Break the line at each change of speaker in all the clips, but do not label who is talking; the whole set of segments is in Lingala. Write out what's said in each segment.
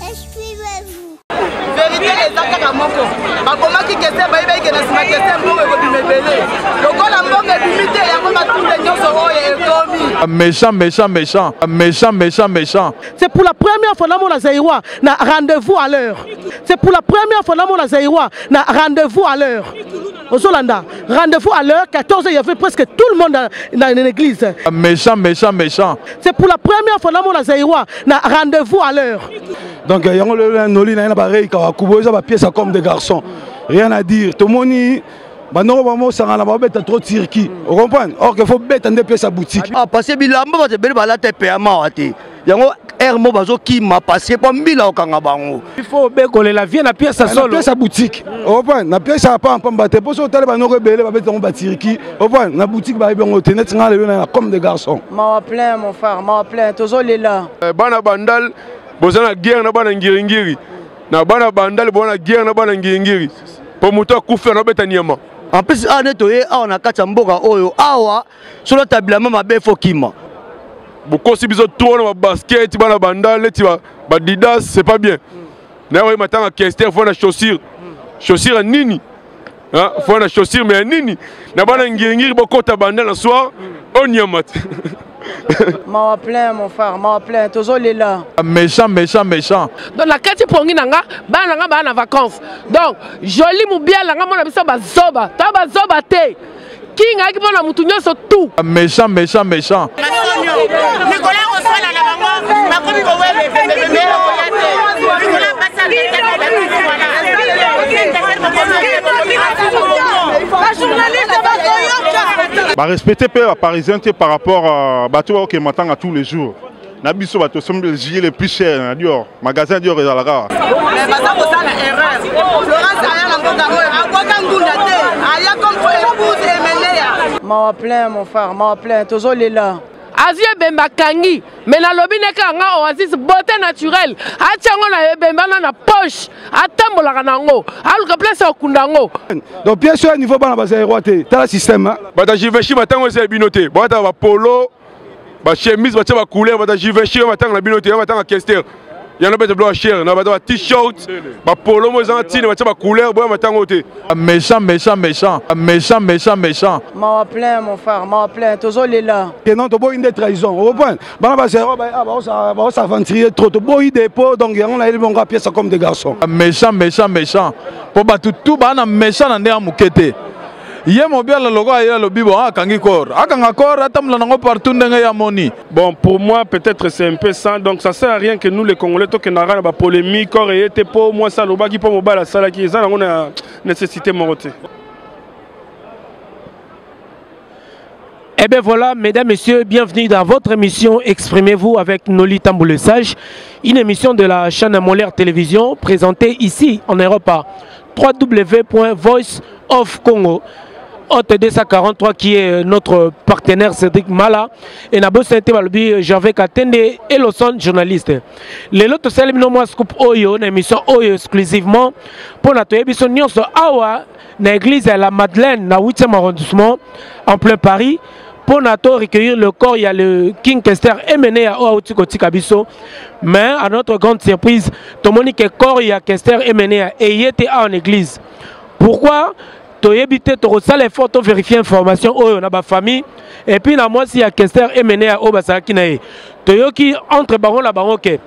Inscrivez-vous.
Vérité les actes à mon corps. Ma comment qui question bah il va y avoir ma question bon et vous me belé. Le col en bon et limité il y a pas tout les gens sont
méchant. C'est pour la première fois dans mon Zaïrois, na rendez-vous à l'heure. C'est pour la première fois dans mon Zaïrois, na rendez-vous à l'heure. Au Solanda, rendez-vous à l'heure, 14h, il y avait presque tout le monde dans l'église. Méchant. C'est pour la première fois dans mon Zaïrois, na rendez-vous à l'heure.
Donc, il y a une pièce comme des garçons. Rien à dire. Tout le monde. Maintenant, ça va trop de circuit. Vous comprenez? Or, il faut mettre des pièces à boutique.
Ah, parce que Bilambo va te faire la TPMA. Il y a un mot qui m'a passé pour 1000 ans.
Il faut bécoler la vie, la pièce à solo.
La pièce à boutique. Vous comprenez? La pièce à pas en battre. Pour ça, on va rebelle, on va mettre un circuit. Vous comprenez? La boutique va être comme des garçons.
M'a plein, mon frère, m'a plein. Toujours les là.
Bana bandal, bozana guerre na bana ngiringiri. Na bana bandal, bozana guerre na bana ngiringiri. Pour muto koufer na betaniema.
En plus, on a 4 mboka oyo awa sur la table ma be fokima.
Beaucoup si biso tourne na basket bana bandal leti ba didas c'est pas bien. Na ouais matanga question faut na chaussure. Chaussure nini? Hein, faut na chaussure mais nini? Na bana ngingiri bokota bandal le soir on yamat.
M'a plein mon frère, m'a plein, toujours les là.
Méchant.
Donc la quête pour nanga, bana vacances. Donc joli mu bien la ngama na biso bazoba, ta bazoba te. King a qui pona mutu nyoso tout.
Méchant.
Nicolas reçoit la bango, ma komi ko wele bébé Nicolas passa
bah respecter les Parisiens par rapport à bateau qui m'attend à tous les jours. Nabiso bateau sont les gilets les plus chers Dior, magasin Dior et la gare.
Mais bateau ça la erreur. Florence aya la ngunda ngunda te. Aya comme pour épouse et mener. M'a plein mon frère, m'a plein, toujours les là.
Azie bemba kangi, mais na lobi neka nga oasis beauté naturelle. Achango na bemba na poche, atambola nango, aluka place okundango.
Donc bien sûr niveau bana bazaïrois te, t'as le système.
Bata jiveshi matango c'est binoté. Bata ba polo, ba chemise bata ba couleur, bata jiveshi matango la binoté, matango kester. Il y en a pas de blanc cher, il y a pas de t-shirt, ba polo mo zantine, bata ba couleur, bois matango te.
Méchant.
M'a plein mon frère, m'a plein, toujours les là.
Et non, tu as une trahison. Vous comprenez? Bana bazaïrois va s'aventurer trop. Tu as une dépôt, donc on a une pièce comme des garçons.
Méchant. Pour battre tout bana méchant en déa moukete.
Bon, pour moi, peut-être c'est un peu ça. Donc, ça sert à rien que nous, les Congolais, tant qu'on a une polémique, pour moi, ça, le bas qui peut me battre, ça, qui est on a nécessité de monter.
Eh bien voilà, mesdames, messieurs, bienvenue dans votre émission Exprimez-vous avec Noli Tamboule Sage, une émission de la chaîne Molaire Télévision présentée ici en Europe à www.voiceofcongo. Hôte 243 qui est notre partenaire Cédric Mala et Nabo Sainte Balobi Gervais Katende et Lawson journaliste. Les autres célèbres moi scoop Oyo, une émission Oyo exclusivement pour notre émission Nyonso Awa, dans l'église la Madeleine, dans le 8e arrondissement en plein Paris. Pour notre recueillir le corps, il y a le King Kester Emené à Oaouti Kabiso. Mais à notre grande surprise, tout le monde qui est corps, il y a Kester Emené et il était en église. Pourquoi? Tu as les photos, vérifier l'information dans ma famille. Et puis, moi, si il y a Kester Emené à Obasakinae, tu as qui entre baron la baron que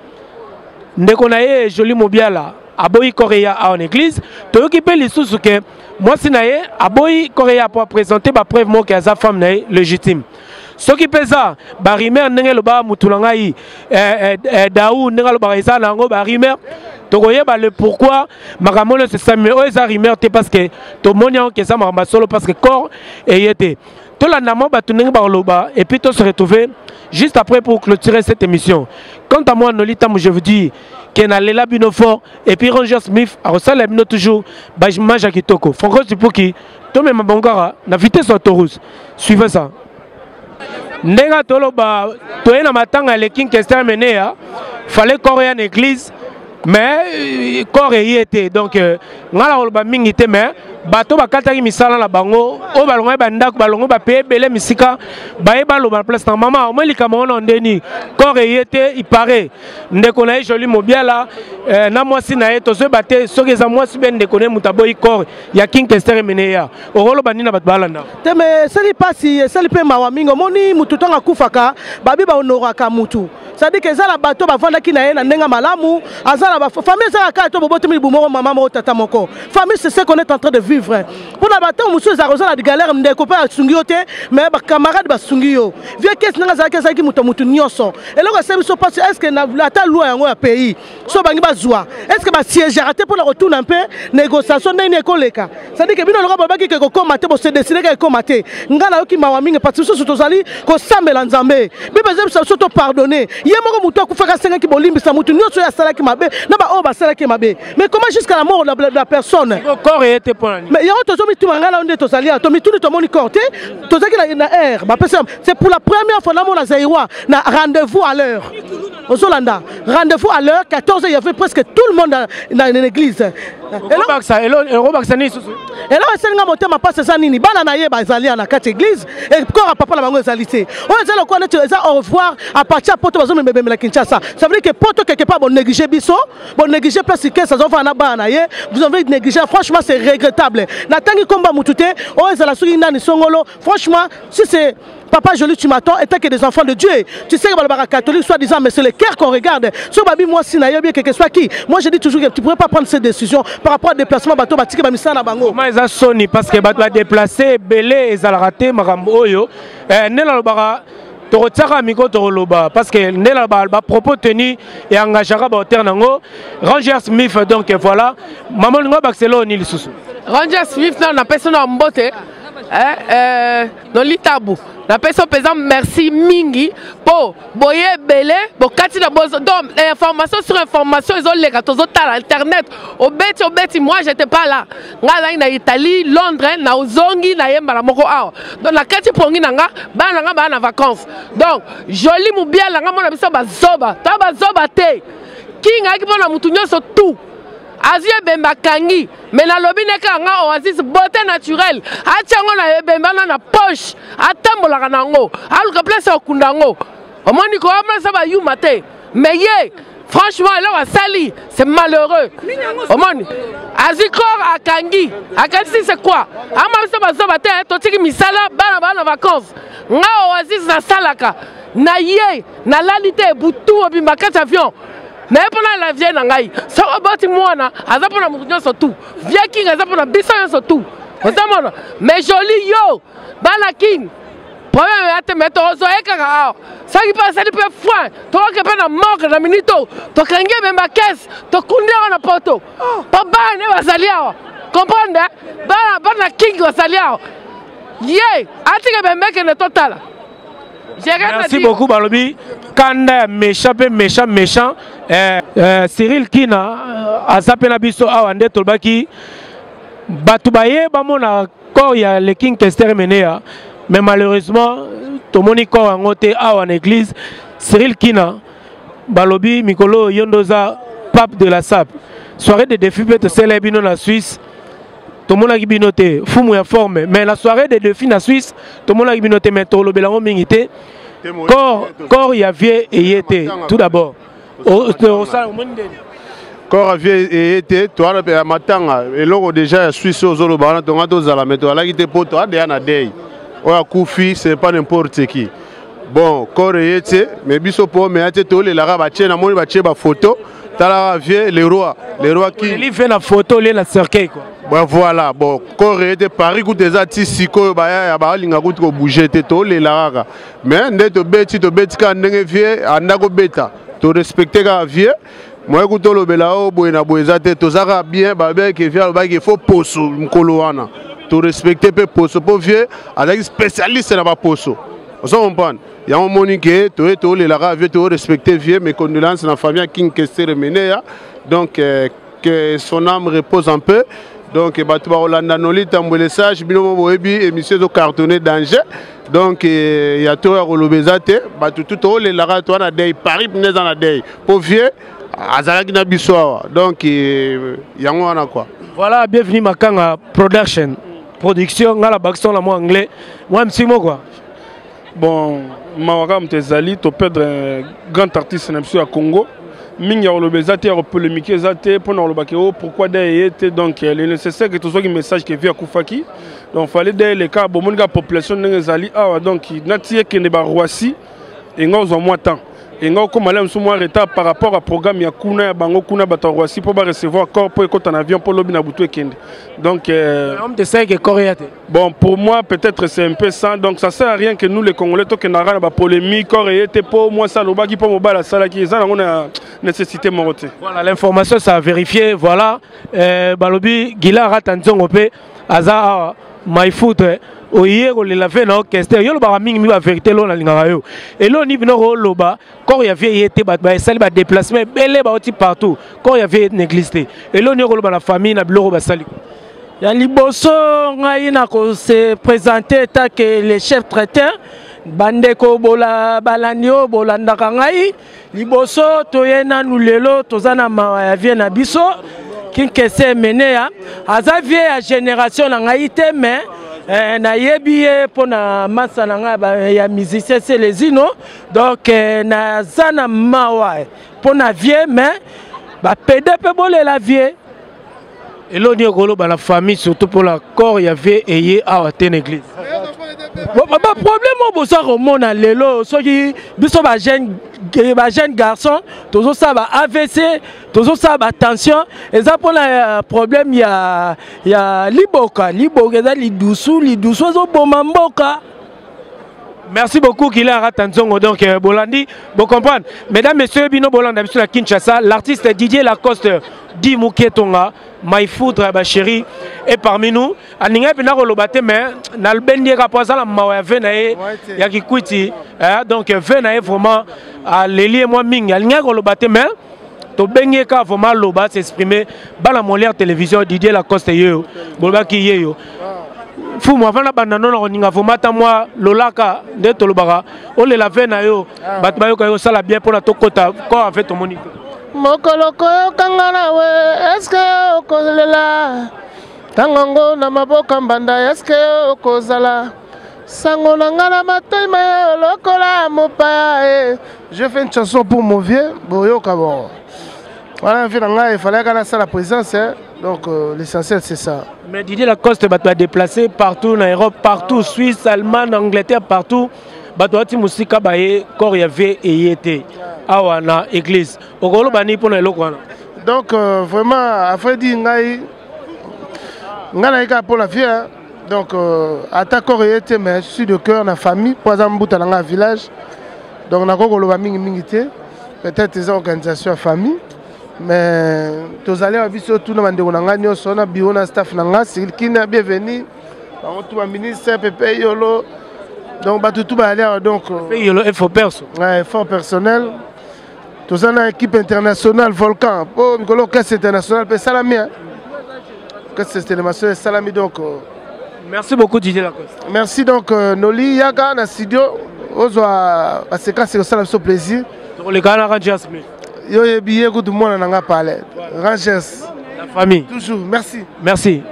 dès qu'on a joli mobile là, à Boy Korea en église, tu as qui peut les sous que moi, si nae à Boy Korea pour présenter ma preuve que sa femme est légitime. Ce qui pèse ça, Barimer n'est le bas Moutulangaï, Daou n'est le barisa nango Barimer. Togoye ba le pourquoi maramolo c'est ça mais eza rimer parce que to monia que ça maramba solo parce que corps et était. To la namo ba tuninga ba loba et puis to se retrouver juste après pour clôturer cette émission. Quant à moi Nolita je vous dis que na lela bino fort et puis Roger Smith a resala bino toujours ba maja kitoko. Franco Tipoki to même bangara na vitesse autoroute. Suivez ça. Ndenga tolo ba to na matanga le King Kester Menea fallait corps en église. mais corps y était donc ngala oloba mingi te mais bato bakataki misala na bango o balongo bandako balongo ba paye belé misika baye baloba place na mama o melika mona ndeni corps y était il paraît ndeko na joli mobiala na mwasi na ye tozo baté soki za mwasi ben ndeko ne mutaboyi corps ya King Kester meneya o oloba nina bato balanda
te mais sali pasi sali pe mawa mingo moni mutu tonga kufaka babi ba honoraka mutu c'est-à-dire que ezala bato bavandaki na ye na ndenga malamu azala ba famille ezala kaka to bobote mi bumo mama mo tata moko famille c'est ce qu'on est en train de vivre pour la bato musu ezala kozala di galère ndeko pa sungi yo te mais ba camarade ba sungi yo vieux caisse nanga zala kezaki mutu mutu nyonso eloko se biso parce est-ce que na ata loi yango ya pays so bangi bazwa est-ce que ba siège raté pour la retourner un peu négociation ndeni ekoleka c'est-à-dire que bino lokaba baki ke ko komate bo se décider ke komate ngana yoki mawa mingi parce que so tozali ko sambela nzambe bibe zebi so to pardonner yemoko mutu akufaka senga ki bolimbisa mutu nyonso ya salaki mabe na ba o ba salaki mabe mais comment jusqu'à la mort de la personne
corps était pour
mais yango tozo mituma ngala onde tozali to mituni to moni corté tozaki na air ba personne c'est pour la première fois na mona Zaïrois na rendez-vous à l'heure Ozolanda rendez-vous à l'heure 14h il y avait presque tout le monde dans l'église et là c'est nga motema passe ça nini bana na ye bazali na kati église et corps papa la bango ezalité on ezalo ko neto eza au revoir à partir poto bazo membemela Kinshasa ça veut dire que poto quelque part bon négliger biso bon négliger place que ça va na bana ye vous avez négligé franchement c'est regrettable na tangi komba mutute on ezala suki nani songolo franchement si c'est Papa Joli, tu m'attends, et tant que des enfants de Dieu. Tu sais que les catholiques, soi-disant, mais c'est le cœur qu'on regarde. Sur Babi, moi, si bien que soit qui. Moi, je dis toujours que tu ne pourrais pas prendre cette décision par rapport au déplacement bateau, bateau, bateau, na bango.
Comment ils ont sonné parce que bateau a déplacé, belé, ils ont raté, marambo, yo. Nela bara. Torotaka miko toroloba parce que nela ba propos tenu et engagera ba terre nango Ranger Smith donc voilà maman ngo Barcelone ni lisusu
Ranger Smith na personne en mbote dans l'itabu la personne pesant merci mingi po boye belé bo kati na bozo donc information sur information ils ont les gâteaux à internet au beti moi j'étais pas là ngala na Italie Londres na ozongi na yemba la moko awa donc la kati pongi nanga bana vacances donc joli mubia la ngamo na biso bazoba ta bazoba te kinga ki pona mutu nyonso tout Azie bemba kangi mais na lobi neka nga oasis beauté naturelle atiango na bemba na poche atambola nango aluka place okundango omoni ko amasa ba yuma te mais ye franchement là sali c'est malheureux omoni azikor akangi akasi c'est quoi amasa bazoba te totiki misala bana vacances nga oasis na salaka na ye na lalite butu obimba kati avion na epona la vie na ngai so aboti mwana azapona mutunyo surtout vie king azapona biso yo surtout otamona mais joli yo bana king problème ate meto ozo ekaka ça qui passe c'est peu foin to ke pe na morgue na minito to kange memba caisse to kundera na poto pa bana bazaliao comprendre bana king bazaliao ye atika bembeke ne total.
Merci beaucoup Balobi. Kanda méchant. Cyril Kina a sapena biso awande tolbaki batubaye bamona corps ya le King Kester menea mais malheureusement to moni corps ngote awa en église Cyril Kina Balobi Mikolo Yondoza pape de la SAP soirée de défi peut célébrer na Suisse. Tout le monde a binoté, fou ya forme, mais la soirée des défis na Suisse, tout le monde a binoté, mais tout le belango mingité. Corps y a vieux et y était, tout d'abord.
Corps a vieux et y était, toi la matanga, et l'eau déjà Suisse aux Zolobana, ton gâteau à la météo, là qui te pote, à des anadei. Ou à Koufi, c'est pas n'importe qui. Bon, corps y était, mais bisopo, mais à te tolé, la rabaché, na moni baché ba photo, t'as la vieux, les rois qui.
Il fait la photo, il la cercueil quoi.
Bon voilà, bon, Corée de Paris où des artistes siko baya ba linga ko bouger te to le la mais ndeto beti ka ndenge vie andako beta to respecter ka vie moi ko to lobela o boina boeza te to zaka bien ba be ke vie ba ke faut poso mkolo wana to respecter pe poso po vie avec spécialiste na ba poso on se comprend il y a un monique to le la vie to respecter vie mes condoléances na famille King Kester Menea donc que son âme repose un peu. Donc, Batou Rolanda Noli, Tambolessage, Binomo Boebi, émission de cartonné danger. Donc, il y a tout à Rolobezate, Batou tout les Laratois, Paris, Pnez en Adey. Pour vieux, azalaki na biso awa donc yango wana quoi.
Voilà, bienvenue Makanga Production. Production ngala bakson la moi anglais. Moi msimo quoi.
Bon, Mawaka Mtezali, tu perdre un grand artiste à Congo. Mingi a le bezate a polémiqué zate pour le bakeo pourquoi d'ailleurs donc il est nécessaire que tout ce message qui vient à Koufaki. Donc fallait d'ailleurs les cas bon la population n'ezali ah donc natie qui ne ba Roissy et ngos en moins temps. Et nous, comme allons sous moins retard par rapport au programme Yakuna ya bango kuna bata Roissy pour recevoir corps pour écouter un avion pour l'obina boutou ekende. Donc bon pour moi peut-être c'est un peu ça donc ça sert à rien que nous les Congolais to que na ba polémique corps était pour moi ça loba qui pour mobile sala qui ça on a nécessité moroté.
Voilà l'information ça a vérifié voilà balobi gila ratanzongo pe aza my foot oye ko le laver na orchestre yo lo ba mingi mi ba vérité lo na lingaka yo et lo ni bino ko loba quand ya vie été ba sali ba déplacement belé ba oti partout quand ya vie négligé et lo ni ko loba la famille na biloko ba sali ya liboso ngai na ko se présenter ta que les chefs traiteurs bandeko bola balanio bolandaka ngai liboso toyena nulelo tozana ma ya vie na biso kinkese menea aza vie ya génération na ngai te mais na yebiye pona masa na ya musicien c'est les ino donc na zana mawa pona vie mais ba PDP bolé la vie et l'on dit que la famille surtout pour la corps il y avait ayé à une église. Problème au bossa romona lelo soki biso ba jeune garçon toujours ça ba AVC toujours ça ba tension et ça pour le problème il y a liboka za lidusu zo bomamboka. Merci beaucoup qu'il a ratanzongo donc Bolandi vous comprenez mesdames messieurs bino Bolanda biso la Kinshasa l'artiste Didier Lacoste Di Muketonga My Foot ba chéri et parmi nous aninga bina kolobate mais na lbendi ka poza la mawa venae ya kikuiti donc venae vraiment à l'élie moi mingi aninga kolobate mais to bengi ka vraiment loba s'exprimer bala molière télévision Didier Lacoste yo bolba ki yeyo fou moi vana bandano na ninga vomata moi lolaka de tolobaka o le la vena yo bat bayo ka yo sala bien pour la tokota ko en fait monique mokoloko kangana we est-ce que okolela tangongo na maboka mbanda est-ce que okozala sango na ngana matema lokola mopaya je fais une chanson pour mon vieux boyo kabon voilà il fallait qu'on ait la présence donc l'essentiel c'est ça. Mais Didier Lacoste va déplacer partout en Europe, partout, Suisse, Allemagne, Angleterre, partout. Batouati musika baye corps y avait et était awana église. Okolo bani pour le lokwana. Donc vraiment après dit ngai pour la vie donc attaque corps y était mais je suis de cœur na famille pour exemple dans un village. Donc na kokolo ba mingi mingité peut-être des organisations famille. Mais tous allez à biso tout le monde on a gagné son bio na staff nanga c'est qui n'a bienvenu on tout ministre Pepe Yolo donc ba tout aller donc Yolo effort perso ouais effort personnel tous en équipe internationale Volcan pour Mikolo caisse international pe salami caisse international salami donc merci beaucoup Didier Lacoste merci donc Noli Yaga na studio ozwa parce que c'est ça le plaisir donc les gars na Jasmine yo yebi ko tout monde nanga parler Rangers la famille toujours merci merci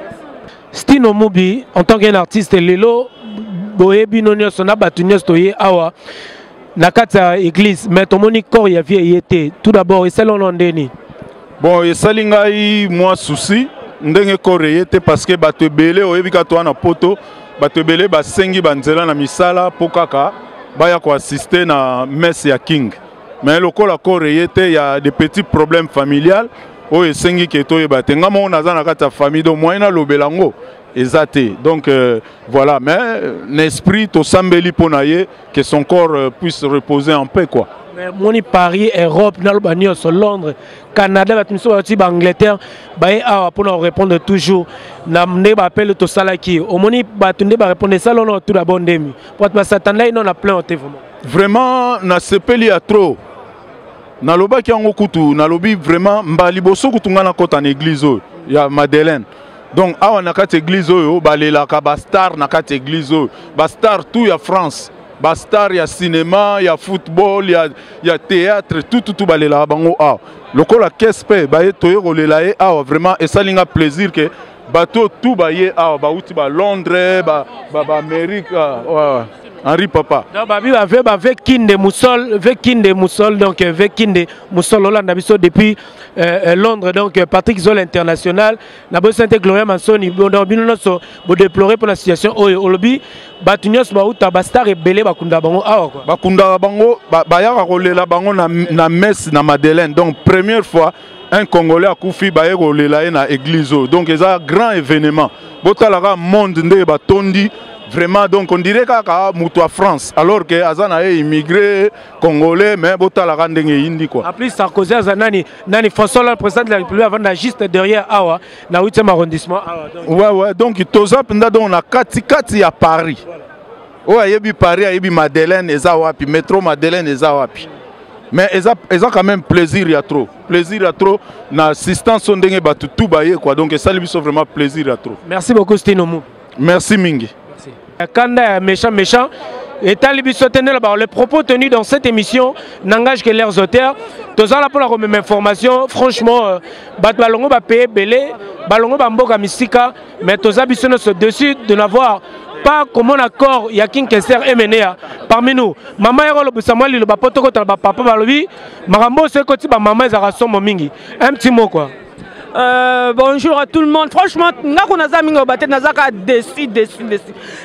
Stino Mubi en tant qu'artiste lelo boyebi nonyo sona batunyo stoye awa na kata église mais ton moni corps ya vie yete tout d'abord et selon ndeni bon et salinga i moi souci ndenge corps yete parce que bato belé oyebi ka to na poto bato belé ba sengi banzela na misala pokaka baya ko assister na messe ya king. Mais le corps il y a des petits problèmes familiales. Oh, et sengi qui est au yébate. Ngamo on a dans la famille de moyena lobelango. Exacté. Donc voilà. Mais l'esprit to sambeli ponaye que son corps puisse reposer en paix quoi. Mais moni Paris, Europe, Nalbani, Londres, Canada, Angleterre, pour nous répondre toujours. Namne appelle to salaki. Au moni batunde ba répondre ça l'on tout la bonne demi. Pour te s'attendre là on a plein vraiment na sepeli à trop. Na loba ki yango kutu na lobi vraiment mbali boso kutunga na kota na église ya Madeleine. Donc awa na kata église oyo balela ka ba star na kata église oyo ba star tout ya France
bastar, il y a cinéma, il y a football, il y a théâtre, tout balela bango ah. Le col la caisse paie, bah toyo rolela ah vraiment et ça l'inga plaisir que bateau tout baye ah bah outi ba Londres, bah Amérique ah. Henri Papa.
Donc babi avec Kinde Moussol, donc avec Kinde Moussol Hollande biso depuis Londres donc Patrick Zol international na bo Sainte Gloria Mansoni donc bino so bo déplorer pour la situation au lobby batunyos ba uta bastar ebele bakunda bango awa quoi.
Bakunda bango ba ya rolela bango na messe na Madeleine donc première fois un Congolais a koufi ba rolela na église donc c'est un grand événement. Botala monde nde batondi vraiment donc on dirait qu'à Moutoua France alors que Azana est immigré congolais mais botala randenge indi quoi.
En plus Sarkozy Azanani nani François le président de la République avant juste derrière awa na 8e arrondissement awa.
Ouais donc toza penda donc na kati à Paris. Oh ayebi Paris ayebi Madeleine eza wapi métro Madeleine eza wapi. Mais eza quand même plaisir ya trop na assistance ndenge batu tout baye quoi donc ça lui fait vraiment plaisir ya trop.
Merci beaucoup Stinomu.
Merci mingi.
Kanda méchant et le propos tenus dans cette émission n'engagent que leurs auteurs. Tous là pour la même information, franchement, balongo va payer belé, balongo va mboka misika, mais tous habitués dessus de n'avoir pas comme un accord Yakin Kester MNA parmi nous. Maman est le Samuel le bapoto le papa balobi, marambo c'est côté maman est à son mingi. Un petit mot quoi.
Bonjour à tout le monde. Franchement, nous déçu.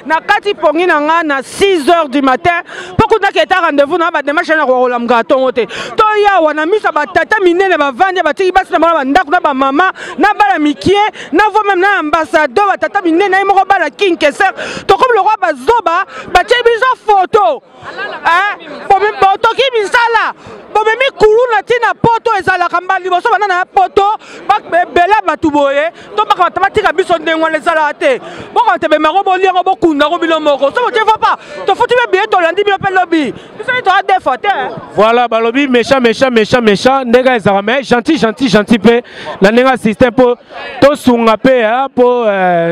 Na kati pongi na 6 h du matin. Pourquoi na keta rendez-vous na ba démarche na rolam gaton ote. To ya wana misa ba tata minene ba vanja ba tiki basi na ba ndako na ba mama na ba la mikie na vo même na ambassadeur ba tata minene na mo ba la King Kesser. To comme le roi ba zoba ba tiki biso photo. Hein? Bon même photo ki misala. Bon même kulu na tina poto ezala kambali boso bana na poto ba bela batuboye to baka tamatika biso ndengwa lesala te boko te be maro bolia ngo bokunda ngo bilo moko so te fa pas to futi be bien to landi bilo pe lobby biso to a défaté.
Voilà ba lobby méchant ndega ezarame gentil pe la ndega système pour to sunga pe pour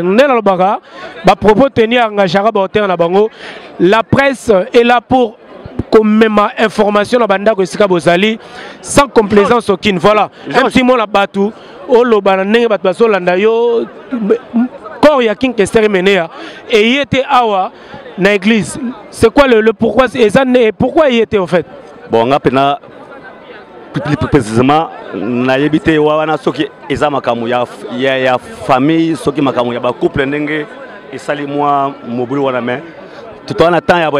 ndela lobaka ba propos tenir engagera ba hauteur na bango. La presse est là pour comme même information la banda ko sika bozali sans complaisance aucune. Voilà un petit mot la batou o lo banane bat baso landa yo corps ya King Kester menea et il était awa na église. C'est quoi le pourquoi et pourquoi il était en fait?
Bon on a pena plus précisément na yebité wana soki eza makamu ya famille soki makamu ya ba couple ndenge et sali moi mobulu wana mais tout en attend ya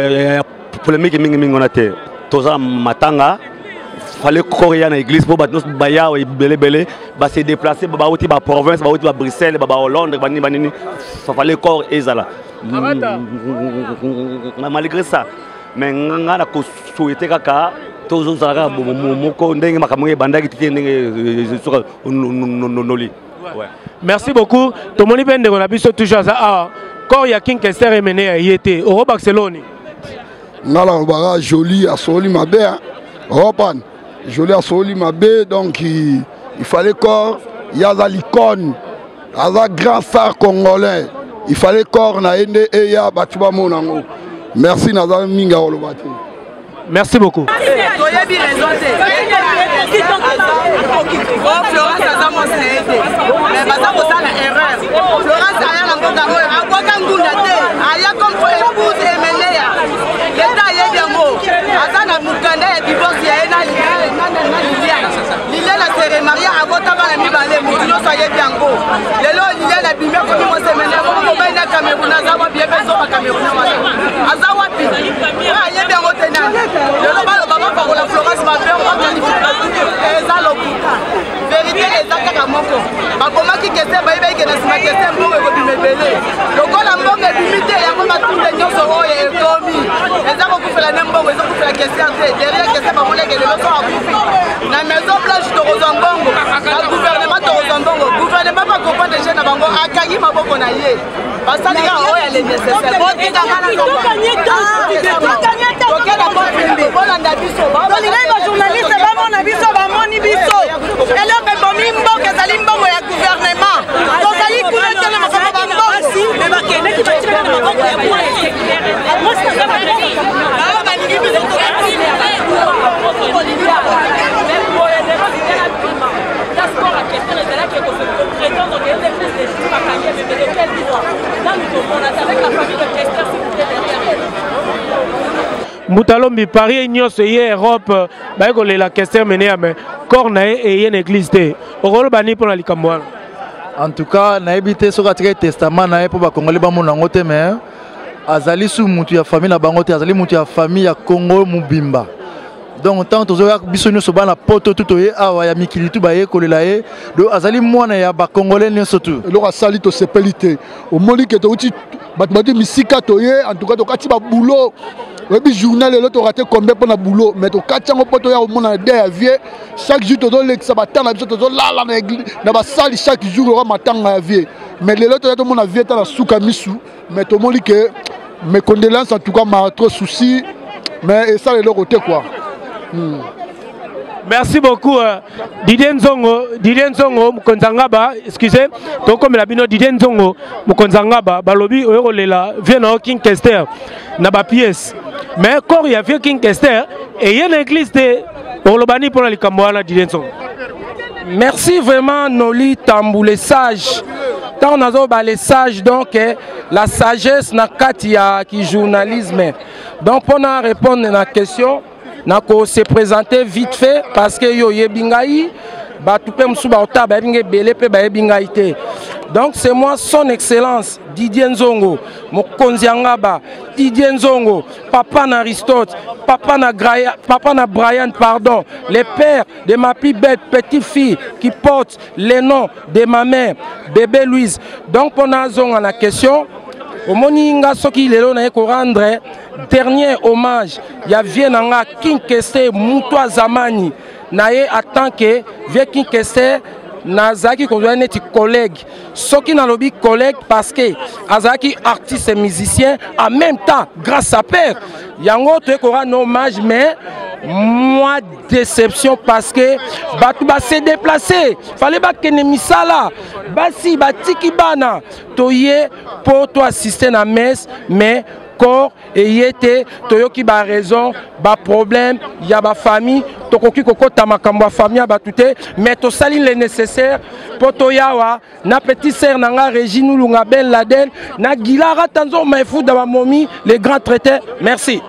polémique mingi on a été toza matanga fallait courir dans l'église pour battre baya belé ba se déplacer ba outi ba province ba outi ba Bruxelles ba Hollande banini fallait corps ezala malgré ça mais ngana ko souhaiter kaka tozo zara moko ndenge makamwe bandaki ndenge sur noli.
Merci beaucoup. Tomoni bende on a biso toujours ça corps ya King Kester mené y était au Barcelone.
Nala bara joli à soli ma bé Europan joli à soli ma bé donc il fallait corps il y a l'icône à la grand phare congolais il fallait corps na ende et ya batuba monango merci naza minga olobati.
Merci beaucoup.
Vérité ezaka moko bakomaki kese bayebeki na sima kese mbongo ekobimebele lokola mbongo ebimite yango batunde nyonso oyo ekomi eza kokufela ne mbongo ezokufela kese te derrière kese bamoleke lelo so akufi na maison blanche tokozwa mbongo na gouvernement tokozwa mbongo gouvernement bakomprendre jeune na bango akangi maboko na ye basalika oyo ele nécessaire tokela bofindi bolanda biso tolingai bajournaliste bamona biso bamoni biso eloko ebomi mboka ezali mbongo ya gouvernement tozali kuna te na makambo bambongo
Moutalombi Paris nyonso ye Europe ba ko la question menée mais corne et une église té okolo bani pour la likambo.
En tout cas na ebité so ka testament na pour ba congolais ba mona ngote mais azali sous mutu ya famille na bangote azali mutu ya famille ya Congo Mubimba. Donc tant que zoya biso nyonso bana poto tout ye awa ya mikili tu ba ye kolela ye do azali mwana ya ba congolais nyonso tu.
Le sali to sepelité au moni que to uti batmati misika to ye en tout cas to kati ba boulot. Le journal et l'autre raté combien pour le boulot, mais au 4 ans, au monde à vie, chaque jour, tu dois l'exabater, dans la salle, chaque jour, on m'attend à vie. Mais les autres, tout le monde a vie dans la soukamisou, mais tout le monde dit que mes condoléances, en tout cas, m'a trop souci, mais ça, c'est l'autre côté, quoi.
Merci beaucoup Didier Nzongo Mukonzangaba, excusez, donc comme la bino Didier Nzongo Mukonzangaba, balobi oyolela vient au King Kester na ba pièce. Mais quand il y a vieux King Kester et il y a une église de Olobani pour la Likamboana Didier Nzongo.
Merci vraiment Noli Tambou les sages. Tant on a les sages donc la sagesse na katia qui journalisme. Donc pour répondre à la question nako se présenter vite fait parce que yo yebingai ba tupe msuba ota ba binge belé pe ba yebingai te. Donc c'est moi son excellence Didier Nzongo Mokonzi Angaba Didier Nzongo papa na Aristote papa na Brian pardon les pères de ma plus belle petite fille qui porte les noms de ma mère bébé Louise. Donc pour na zonga na question au moninga soki lelo na ko rendre dernier hommage ya vienanga King Kester Mutwa Zamani naye attend que vie King Kester nazaki ko neti collègue soki na lobby collègue parce que azaki artiste et musicien en même temps grâce à père yango to ko rendre hommage mais moi déception parce que batu ba se déplacer fallait ba kene misala basi batiki bana toye pour toi assister na messe mais corps et yete toyoki ba raison ba problème ya ba famille tokoki kokota makambo famille ba touté mais to sali le nécessaire pour toyawa na petit sœur nanga Régine Lunga Ben Laden na Gilara Tanzo Maifou da ba momi les grands traités. Merci.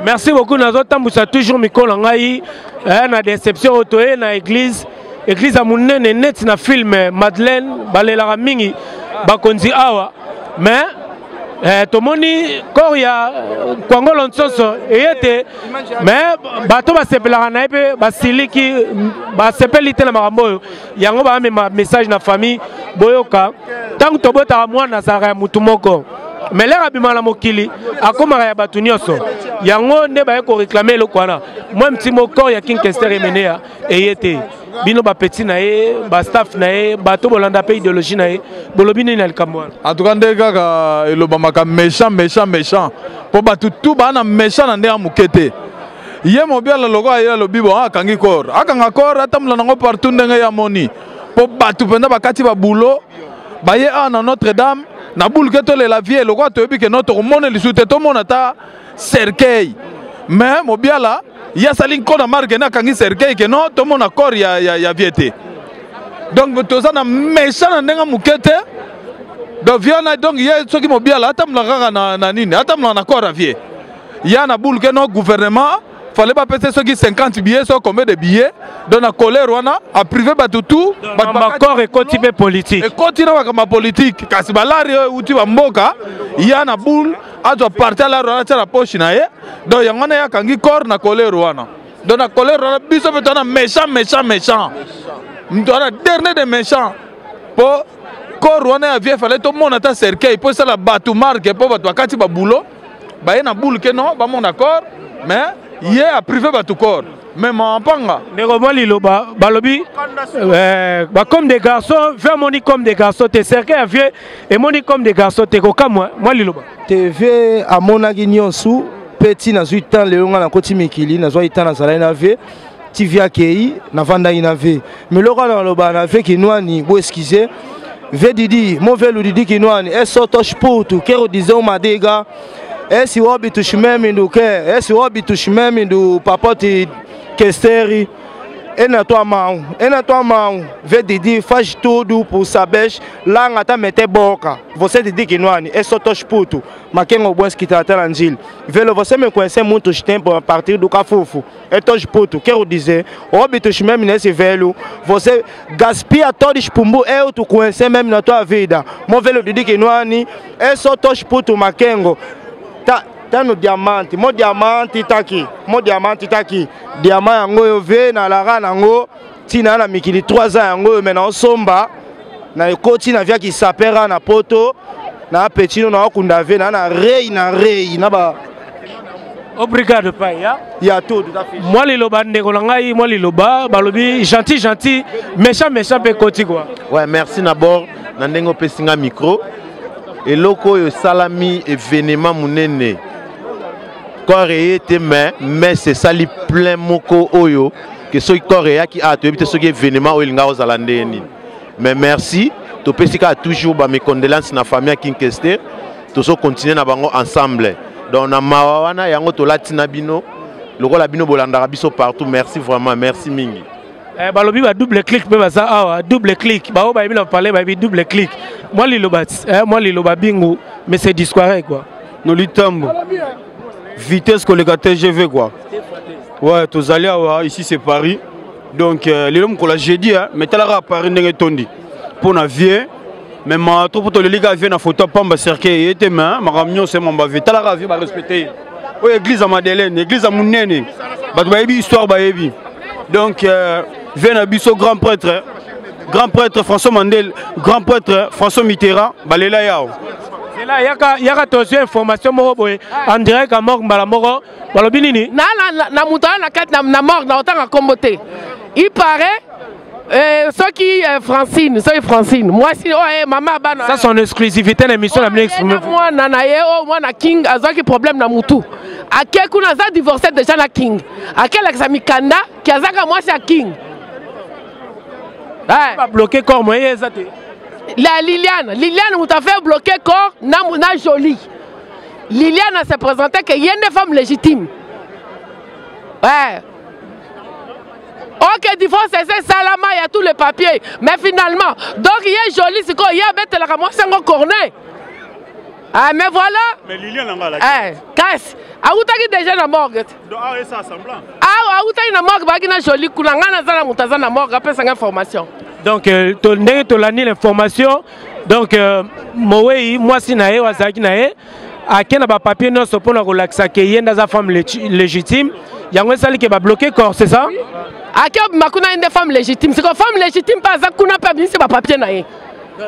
Merci beaucoup nazo tambousa toujours mikolo ngai na déception otoé na église à munene net na film Madeleine balela mingi bakonzi awa mais tomoni koria kwangolo nsoso eyete mais bato basepelaka na pe basiliki basepelite na makambo yango ba mema message na famille boyoka tant que tobota mwana sara mutu moko mais l'air bimala mokili akomaka ya bato nyonso yango nde baye ko réclamer le kwana moi petit moko ya King Kester emenea eyete bino ba petit na ye ba staff na ye bato bolanda pe idéologie na ye bolobi ni na likambo
en tout cas ndeka ka elobamaka méchant po bato tout bana méchant na ndeka mukete ye mobiala logo ayela lobibo akangi corps akanga corps atamla nango partout ndenge ya moni po bato penda bakati ba boulot baye na Notre-Dame na boule que tole la vie le roi te que notre monde le soute to monata cercueil mais mobiala ya salin ko na marque na kangi cercueil que non to mon accord ya viete donc to ça na méchant na ndenga mukete do viana donc ya soki mobiala atamla kaka na nini atamla na accord vie ya na boule que non gouvernement fallait pas payer ceux qui 50 billets sont combien de billets dans la colère wana a privé batutu
bakor et continue politique
et continue comme politique kasi balari uti ba mboka ya na boule a doit partir la wana la poche na ye donc yangana ya kangi corps na colère wana dans la colère wana biso betona méchant ndona dernier de méchant pour corps wana ya vie fallait tout monde ata cercueil pour ça la batu marque pour batu akati ba boulot ba na boule que non ba mon accord mais hier a privé ba tout corps même en panga
ndeko liloba balobi comme des garçons faire moni comme des garçons te cercle vieux et moni comme des garçons te koka moi liloba
TV a monaki nyonso petit na 8 ans le nga na koti mikili na 8 ans na zala na vie ti via kei na vanda ina vie mais le na loba na vie ki noani bo excuser ve didi mon velo didi ki noani e sotosh putu kero disons madega esi wabi tushimemi nduke esi wabi tushimemi ndu papoti Kesteri ena toi maou veut dire faz tudo pour sa bêche lá ngata mete boca você dit que não é só tosh puto mas quem o boas que tá até anjil velo você me conhece muito tempo a partir do cafofo é tosh puto quero dizer óbito mesmo nesse velho você gaspia todos pumbu eu tu conhecer mesmo na tua vida mo velo dit que não é só tosh puto makengo tá no diamante mo diamante tá aqui diamant yango yo ve na lara nango tina na mikili 3 ans yango mais na somba na ekoti na via ki sapera na poto na petino na okunda ve na rei na ba
obrigado pai
ya tout à fait
moi liloba ndeko na ngai moi liloba balobi gentil méchant pe koti quoi
ouais merci d'abord na ndengo pesinga micro eloko yo salami événement munene Corée mais c'est ça li plein moko oyo que ce Corée qui a tu ce qui événement au linga aux alandeni mais merci to pesika toujours ba mes condoléances na famille Kinkester to so continuer na bango ensemble donc na mawana yango to latina bino lokola bino bolanda biso partout merci vraiment merci mingi
balobi ba double clic pe ba ça awa double clic ba o ba bila parler ba double clic moi liloba bingo mais c'est discouré quoi
no litambo vitesse collecteur TGV quoi. Ouais, tous allés ici c'est Paris. Donc les hommes qu'on l'a jeudi mais t'as la à Paris n'est tondi. Pour na vie mais ma trop pour le liga vient na photo pas me cerquer était main ma camion c'est mon bavé. T'as la vie va respecter. Ouais église à Madeleine, église à Mounene. Ba baby histoire baby. Donc vient à biso grand prêtre François Mandel, grand prêtre François Mitterrand, balela yao.
Là yaka tozo information moko boye en direct à mort mbala moko balobi nini
na mutana na kat na mort na otanga kombote il paraît ceux qui Francine moi si maman bana
ça son exclusivité na émission la mix
moi na ye moi na King azaki problème na mutu ake kuna za divorcé déjà na King ake l'exami kanda qui azaka moi c'est King
pas bloqué corps moi ezate
la Liliane vous a fait bloquer corps na jolie. Liliane s'est présentée qu'il y a une femme légitime. Ouais. Ok, divorce c'est salama, il y a tous les papiers. Mais finalement, donc il y a jolie, c'est quoi? Il y a bête la moi c'est un cornet. Ah mais voilà.
Mais Liliane en a la.
Casse. Ah où t'as déjà la morgue?
Ah et ça semblant.
Ah où t'as une morgue bah qui na jolie kunanga na zana mutaza na morgue après cette information.
Donc, tu as l'information. Donc, moi, si nae wazaki nae, à quel papier non se pour relaxer qu'il y a une femme légitime, il y a un sali qui va bloquer corps, c'est ça?
À quel makuna une femme légitime? C'est que femme légitime pas ça qu'on a pas bien c'est pas papier nae.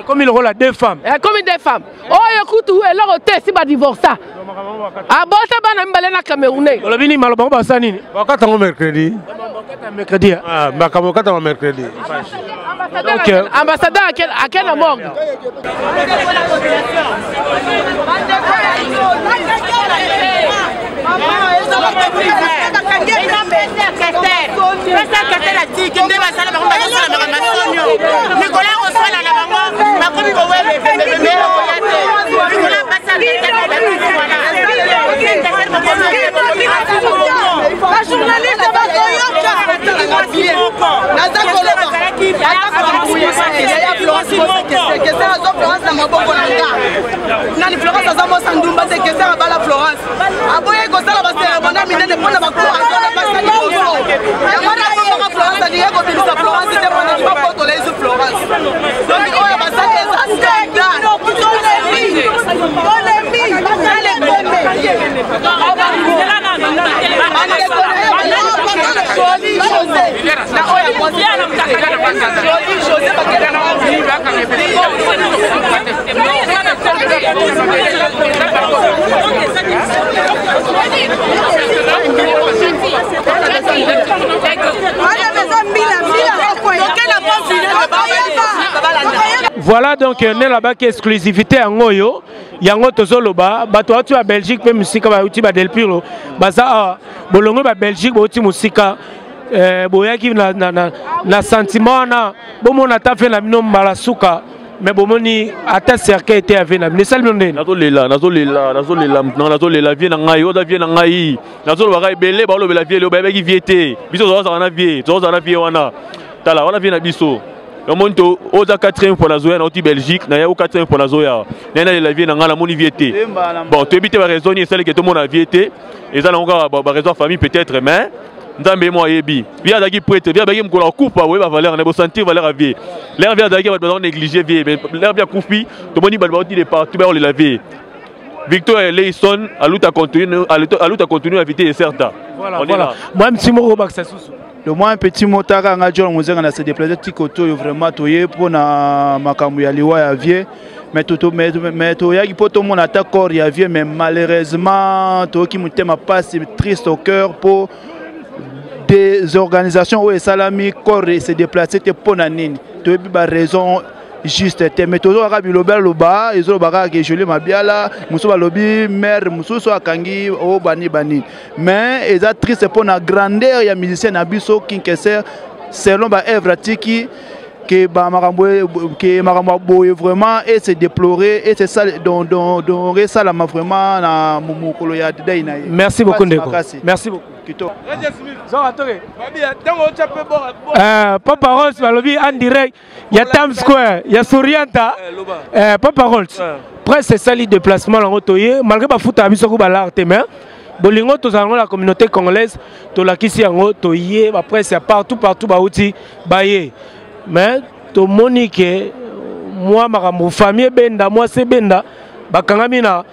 Comme il rôle à 2 femmes.
Comme 2 femmes. Oh écoute où est leur hôtel si va divorcer. Ah bon ça va na mbale na Camerounais.
Le bini malo ba ça nini?
Wakati ngo mercredi.
Mercredi.
Ah, wakati ngo mercredi.
Ambassadeur à quel morgue?
La journaliste
Voilà donc né là-bas qui exclusivité en Oyo, yango tozoloba, bato tu à Belgique pe musika ba uti ba Delpiro, baza bolongo ba Belgique ba uti musika boyaki na sentiment na bomona ta fait na bino mbala suka mais bomoni ata cercle était avec na nesal monde
nazolela vie na ngai oda vie na ngai nazoloba ebele ba lobela vie loba beki vie te biso zo na vie wana tala wana vie na biso le monto oza 4e pour la zoya na oti Belgique na ya 4e pour la zoya na la vie na ngala moni vie te bon tu habite ba raison ni celle que tout le monde a vie te et ça encore ba raison famille peut-être mais nzambe mo yebi via daki prêtre via baki mkola coupa we ba valeur na bo sentir valeur à vie l'air via daki ba négliger vie l'air via coupi to moni ba oti de partout ba on la vie Victor Leison a luta continue à éviter certain
voilà moi petit mot baksa susu
le moins petit mot taka nga John Muzenga na se déplacer tikoto vraiment toye pona makambu ya liwa ya vie mais to ya poto mon attaque corps ya vie mais malheureusement to ki mutema passe triste au cœur pour des organisations où salami corps se déplacer te pona nini to bi ba raison juste te mais toujours arabi loba izo baka ke joli mabiala muso balobi mère muso so akangi o bani mais eza triste pour na grandeur ya musicien na biso Kinkeser selon ba œuvre tiki que ba makambo boye vraiment et c'est déploré et c'est ça donc ça la vraiment na mukolo ya daina.
Merci beaucoup Ndeko. Merci beaucoup. Papa Rolls balobi en direct ya Times Square ya Sourianta Papa Rolls presque ça li déplacement la rotoyer malgré ba futa biso ko ba l'art mais bolingo tozalanga la communauté congolaise to la kisi yango toye ba presque partout ba outi baye mais to monique moi ma famille benda moi c'est benda bakangami na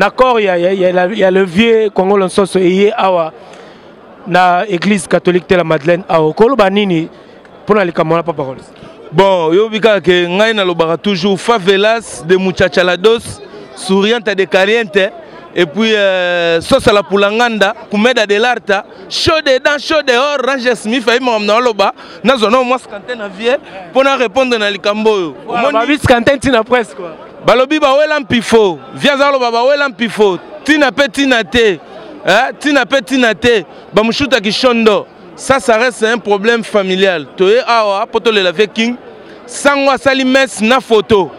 corps ya le vieux Congolais soso eye awa na église catholique de la Madeleine awa kolo banini pour na likamona Papa Rolls.
Bon yo bika ke ngai na lobaka toujours favelas de muchachalados Sourianta de Cariente et puis Sosa la Pulanganda Kumeda de l'Arta chaud dedans chaud dehors Ranger Smith ayi mamna loba na zona au moins cinquantaine na vie pour na répondre na likambo
on dit cinquantaine tina presque quoi
balobi ba wela mpifo via za loba ba wela mpifo tina te tina te ba mushuta kishondo ça reste un problème familial toye awa poto le lave king sangwa sali mes na photo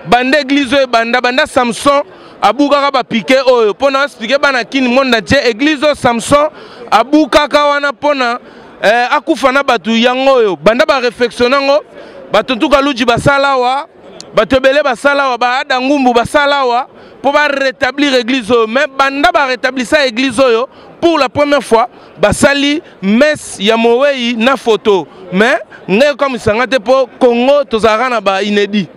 bande église banda Samson abukaka ba piqué oyo pona expliquer bana kini monde entier église Samson abukaka wana pona akufa na batu yango oyo banda ba réflexionango batuntuka luji basalawa batebele basalawa ba adangumbu basalawa pour ba rétablir église oyo mais banda ba rétablir ça église oyo pour la première fois basali messe ya mowei na photo mais ngai comme sangate po Congo tozara na ba inédit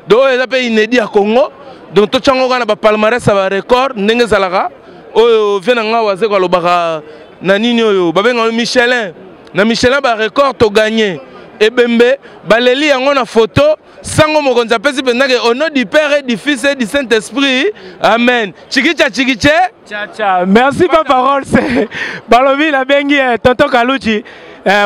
do eza pe inédit à Congo donc to chango kana ba palmarès ba record ndenge zalaka oyo venanga waze ko lobaka na nini oyo babenga Michelin na Michelin ba record to gagner ebembe baleli yango na photo sango mokonza pesi pendake au nom du Père et du Fils et du Saint-Esprit amen chikicha
cha merci Papa Rolls balobi la bengi tonton Kaluchi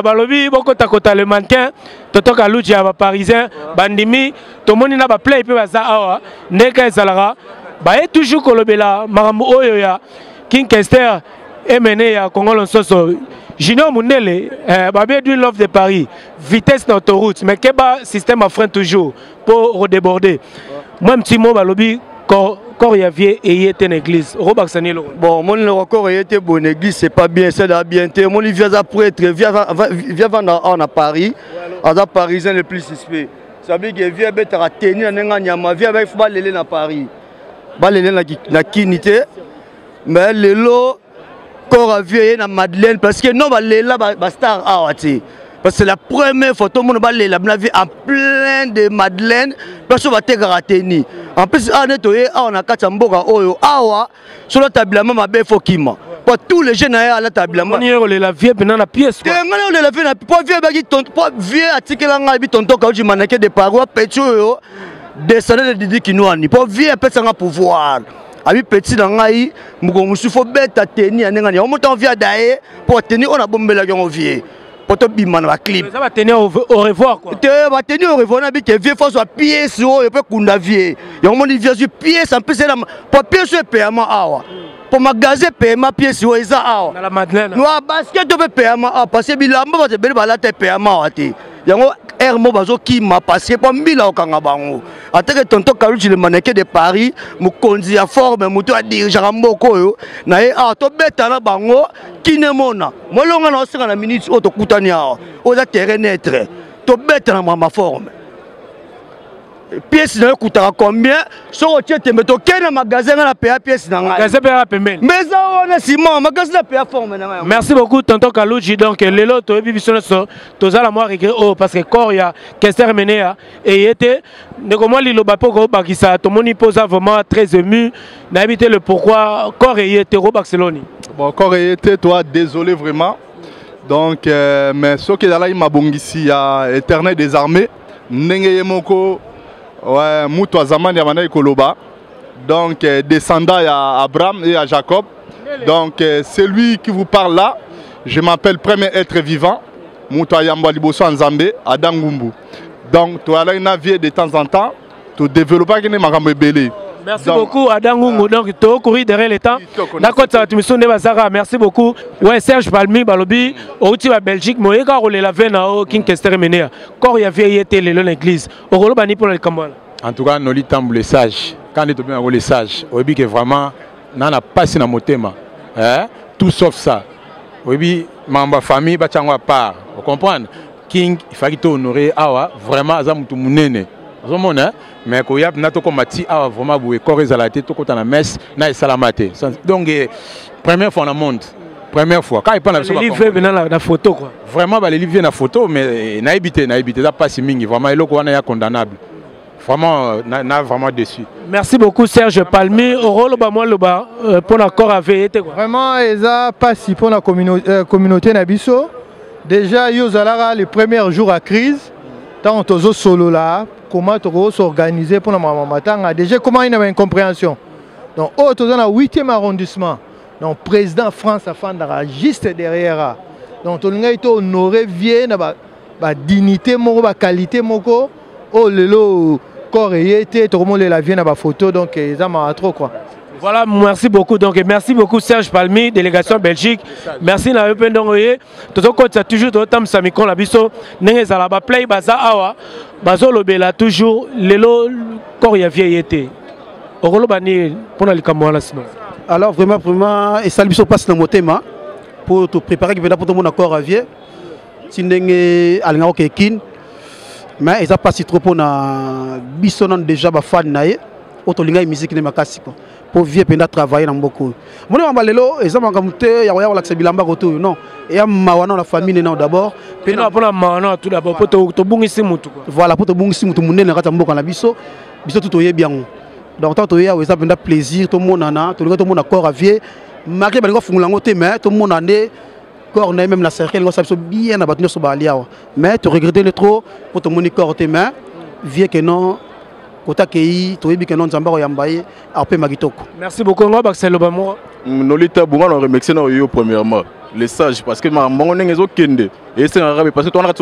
balobi boko takota le mannequin tonton Kaluchi aba parisien bandimi tomoni na ba play pe baza awa ndeka esalara ba est toujours kolobela makambo oyo ya Kinkeser emene ya Congolais soso Junior Mundele, Babé du Love de Paris, vitesse d'autoroute, mais quel système à frein toujours pour redéborder. Moi, un petit mot, Balobi, quand il y avait et il était une église.
Bon, mon corps il était bonne église, c'est pas bien, c'est bien. Mon il vient à prêtre, vient vendre à Paris, à Parisien le plus suspect. Ça veut dire qu'il vient à tenir un nyama, vient avec Balélé à Paris. Balélé na kinité, mais le lot. Corps à vieillir na Madeleine parce que non là star parce que c'est la première photo mon balé la vie en plein de Madeleine parce que va te garateni en plus on a katamboka oyo awa sur la table maman be fokima pour tous les jeunes à la table maman
on la vie pendant la pièce quoi
on la vie pour vieux bagi ton pour vieux article nga bi tonto ka manake de parois petit yo descendre de Didi Kinwani pour vieux peut un pouvoir. Abi petit dans ngai mugomusu faut beta tenir ngani on monte en via daé pour tenir on a bombé la on vie pour te bimana la clip
ça va tenir au revoir quoi
te va tenir au revoir na bi que vieux faut soit pied sur et peut kunda vie et on monte vieux sur pied ça peut c'est la pour pied sur paiement awa pour magasin paiement pied sur eza awa
dans la Madeleine
no basket peut paiement parce que bilamba va te bela la te paiement ati yango hermo bazo qui m'a passé pour mbila okanga bango atake tonto Kaluchi le mannequin de Paris mukonzi ya forme muto a dirige mboko yo na ye to beta na bango kinemona molonga na osenga na minute oto kutani ya oza terrain netre to beta na ma forme pièce na kutaka combien so tu te meto kena magasin na payer pièce na ngai
magasin payer pembeni
mais ça on est ciment magasin na payer forme na ngai.
Merci beaucoup tonton Kaluchi. Donc lelo to bibisono so tozala moi regret parce que corps ya Kester Menea et était ne comment li lobapo ko bakisa to moni pose vraiment très ému na habité le pourquoi corps et était au Barcelone.
Bon corps et était toi désolé vraiment. Donc mais ce qui est là il m'a bongisi à Éternel des armées ndenge moko. Ouais, Moutou Azamani Yamana Koloba. Donc, descendant à Abraham et à Jacob. Donc, celui qui vous parle là, je m'appelle premier être vivant. Moutou Ayamba Liboso Nzambe, Adam Gumbu. Donc, tu as là une vie de temps en temps, tu développes un peu belé.
Merci beaucoup Adam Gumbu. Donc, tu as couru derrière le temps. D'accord, tu me souviens de Sarah. Merci beaucoup. Ouais, Serge Palmi, Balobi, au Belgique, moi, quand on l'a fait dans King Kester Menea, quand il y avait été l'église, au Rolo Bani pour le Cameroun.
En tout cas, Noli Tambo les sages. Quand on est bien les sages, on dit que vraiment, on a passé dans mon thème. Tout sauf ça. Oui, ma famille, à part. Vous comprenez? King, il fallait honorer Awa, vraiment, Azamutu Mounene. Mais quand il y a un combattu, vraiment, vous avez la tête, tout le temps, messe, na salamate. Donc, première fois dans le monde. Première fois. Quand il parle de
les livres viennent la photo quoi.
Vraiment, les livres viennent la photo, mais n'a évité, ça passe mingi. Vraiment, il est condamnable. Vraiment, n'a vraiment déçu.
Merci beaucoup Serge Palmi. Au rôle pour l'accord avec été quoi.
Vraiment, ils ont passé pour la communauté Nabiso. Déjà, ils ont les premiers jours à crise. Tant que nous solo là, comment tu s'organiser pour la maman. Déjà, comment il y a une incompréhension. Donc, nous sommes dans le 8e arrondissement. Donc, le président France a fait juste derrière. Donc, on a honoré bien la dignité, la qualité, oh le corps et été, tout le monde la vient à la photo, donc ils ont trop quoi.
Voilà, merci beaucoup. Donc, merci beaucoup Serge Palmi, délégation Belgique. Merci na Open Dongoye. Tout le monde toujours tout le samikon la biso. N'engez à la play baza awa. Bazo lobela toujours lelo corps ya vieille été. Orolo bani pour le Cameroun.
Alors vraiment et ça le biso passe dans mon thème pour te préparer que pour tout le monde accord à vie. Si n'engez alinga okekin. Mais ils ont passé trop pour na bisonan déjà ba fan naé. Otolinga musique ne makasi ko. Pour vieux penda travailler dans beaucoup. Mon on balelo ils ont mangamute ya la bilamba koto non. Et mawana la famille non d'abord.
Pena pour la mawana tout d'abord pour to bungisi mutu quoi.
Voilà pour to bungisi mutu munene kata mboka na biso. Biso tout oye bien. Donc tant to ya ils ont penda plaisir tout monde nana, tout le monde accord à vieux. Marqué ba ngo fungulango te mais tout le monde ande corps même la cercle ngo sabso bien abatnu so balia. Mais tu regrettes le trop pour ton moni corps te mais vieux que non.
Merci beaucoup.
Nolita Bouma nous remercie premièrement les sages parce que maman n'est pas kende et c'est arabe parce que toi on a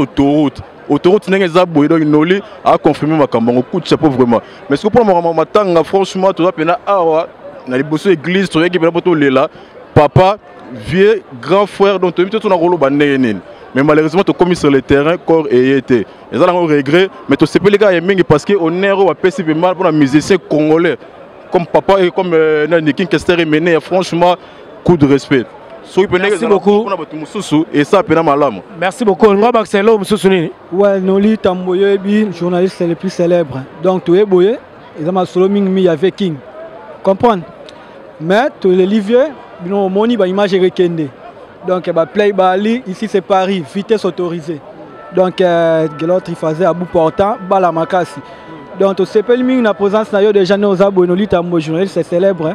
autoroute n'est pas boy donc Noli a confirmé ma cambo coup de chapeau vraiment mais ce que pour moi matanga franchement tu dois pena awa na liboso église tu qui pour lela papa vieux grand frère donc tu on a rolo banene. Mais malheureusement, tu as commis sur le terrain, corps et été. Et ça, on regret. Mais tu sais pas les gars, parce qu'on est au PCB mal pour un musicien congolais. Comme papa et comme Nikin Kester et Mené, franchement, coup de respect.
Merci beaucoup.
Et ça, c'est malam.
Merci beaucoup.
Ouais, Noli Tamboye, journaliste le plus célèbre. Donc, tu es boyé, ils ont solo mi avec King. Comprendre? Mais tu es Olivier, non, mon image est rekende. Donc, play bali, ici c'est Paris, vitesse autorisée. Donc, l'autre il faisait à bout portant, bala makasi. Donc, tu sais pas la présence déjà nos abonnés, journaliste c'est célèbre.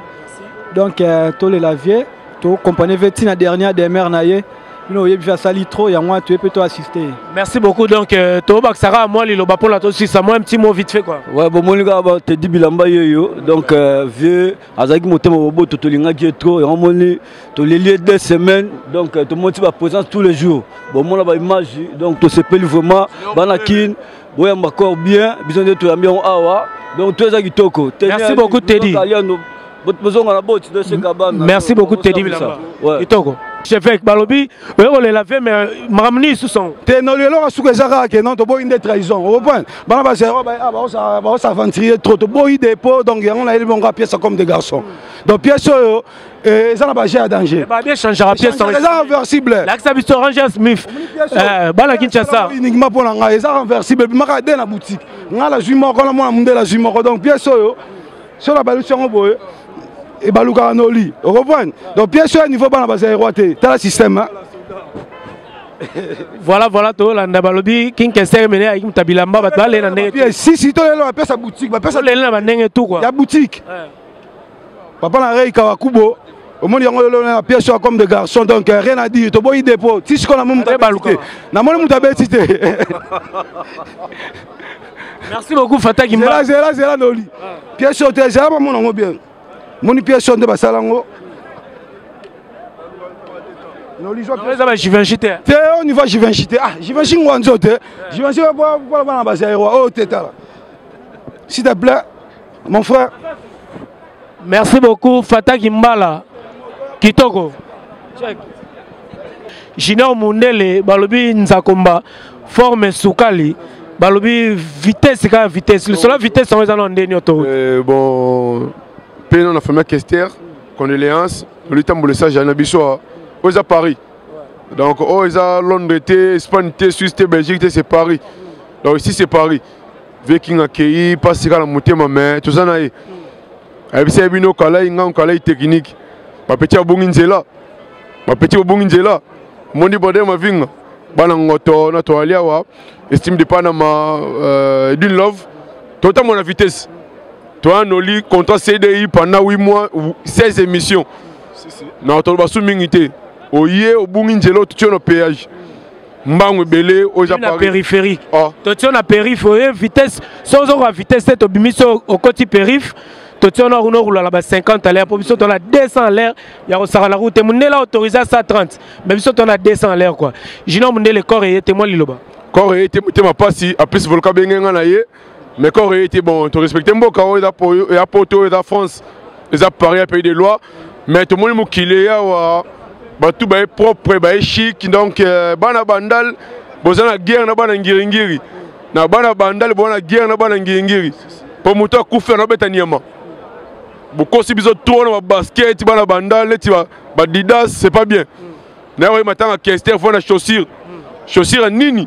Donc, tous les laviers, tu comprenez vite la dernière des mères naïe. Non, il y a sali trop, il y a moi, tu peux assister.
Merci beaucoup. Donc, Toba Sarah, moi, il pour la aussi, ça moi un petit mot vite fait quoi.
Ouais, bon, mon gars, tu dis bilamba yo. Donc, vieux, Azaki Motem Bobo, tu linga qui est trop, et on m'a dit, tu les liés 2 semaines, donc tu montes ma présence tous les jours. Bon, moi, là, image, donc tu sais pas vraiment, Banakin, ouais, on m'accorde bien, besoin de tout bien awa, donc tu es à Kitoko.
Merci beaucoup, Teddy. Merci beaucoup, Teddy Bilamba. Kitoko. Chef balobi on les laver mais maramni sous son
te no lelo ka suka zaka ke non to boy une trahison au point bana ba zéro ba s'aventurer trop to boy dépôt donc on a bon pièce comme des garçons donc pièce ça n'a pas à danger
ba bien changera pièce
c'est renversible
là que ça biso Ranger Smith bana Kinshasa
uniquement pour nga ça renversible maka de na boutique nga la jument ko la mo munde la jument donc pièce sur la balution boy et baluka no li on comprend donc pièce au niveau bana ba zéro te t'as le système
voilà to landa balobi kinkese mené avec mtabilamba ba balé na ndenge
si to lelo ba sa boutique ba pesa
lelo na ndenge tout quoi
ya boutique papa na rei kawakubo au monde yango lelo na pièce comme des garçons donc rien à dire to boy dépôt si ko na mo mtabaluka na mo mtabeti te
merci beaucoup Fataki Mba
zela noli pièce au te zela ba mo ngo bien moni pièce on de basalango no li joie
ça va Givenchy
te au niveau Givenchy ah Givenchy ngwanzo te Givenchy pour bana basairo oh teta s'il te plaît mon frère
merci beaucoup Fataki Mbala kitoko check Junior Mundele balobi nzakomba forme sukali balobi vitesse ka vitesse le seul vitesse on est en ndeni auto
bon Pénon a fait ma question, condoléances, le temps pour le sage à Nabiso, aux à Paris. Donc, aux à Londres, Espagne, Suisse, Belgique, c'est Paris. Donc, ici c'est Paris. Viking a Kei, passe à la montée, ma mère, tout ça n'a eu. Et puis, c'est un kala, un kala technique. Ma petite Abunginzela, ma petite Abunginzela, mon débordé ma vingue, Banangoto, notre aliawa, estime de Panama, d'une love, totalement la vitesse. Toi, nous avons contrat CDI pendant 8 mois, 16 émissions. Nous avons fait au yé, au Bungingelo, tout le péage. Mbangwe belé, aux
périphérique. Tout le périphérique, vitesse, sans la vitesse, c'est au côté périph'. Tout le monde a 50 à l'air, pour nous, on a 200 à l'air, il y a la route, on est autorisé à 130, mais on a 200 à l'air. Je n'ai le corps et témoin Liloba.
Corps et témoin pas si, après ce volcan bengen mais quand il était bon, tu respectes un peu quand il y a Porto et la France, ils ont Paris à pays des lois, mais tout le monde qui est là, tout est propre, chic, donc bana bandal, bozana guerre na bana ngiringiri, na bana bandal bana guerre na bana ngiringiri, pour muto koufer na betaniama. Beaucoup si besoin trop na basket, bana bandal, tu vois, badidas c'est pas bien. Na ouais maintenant à Kester faut na chaussure, chaussure nini.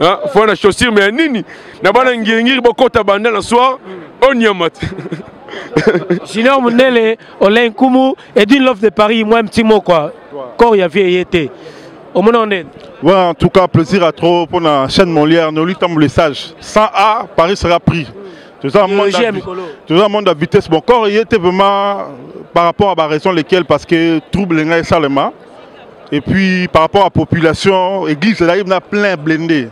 Il faut la chaussure, mais nini. Na bana ngengiri boko tabanda na soir, on y a mat.
Junior Mundele, Olain Koumou, et d'une love de Paris, moi un petit mot quoi. Quand il y avait été. Au moment où on est.
Ouais, en tout cas, plaisir à trop pour la chaîne Molière, nous luttons le sage. Sans A, Paris sera pris. Tout ça, un monde de vitesse. Bon, quand il était vraiment par rapport à la raison lesquelles, parce que trouble les salement. Et puis par rapport à la population, l'église, là, il y a plein blindés.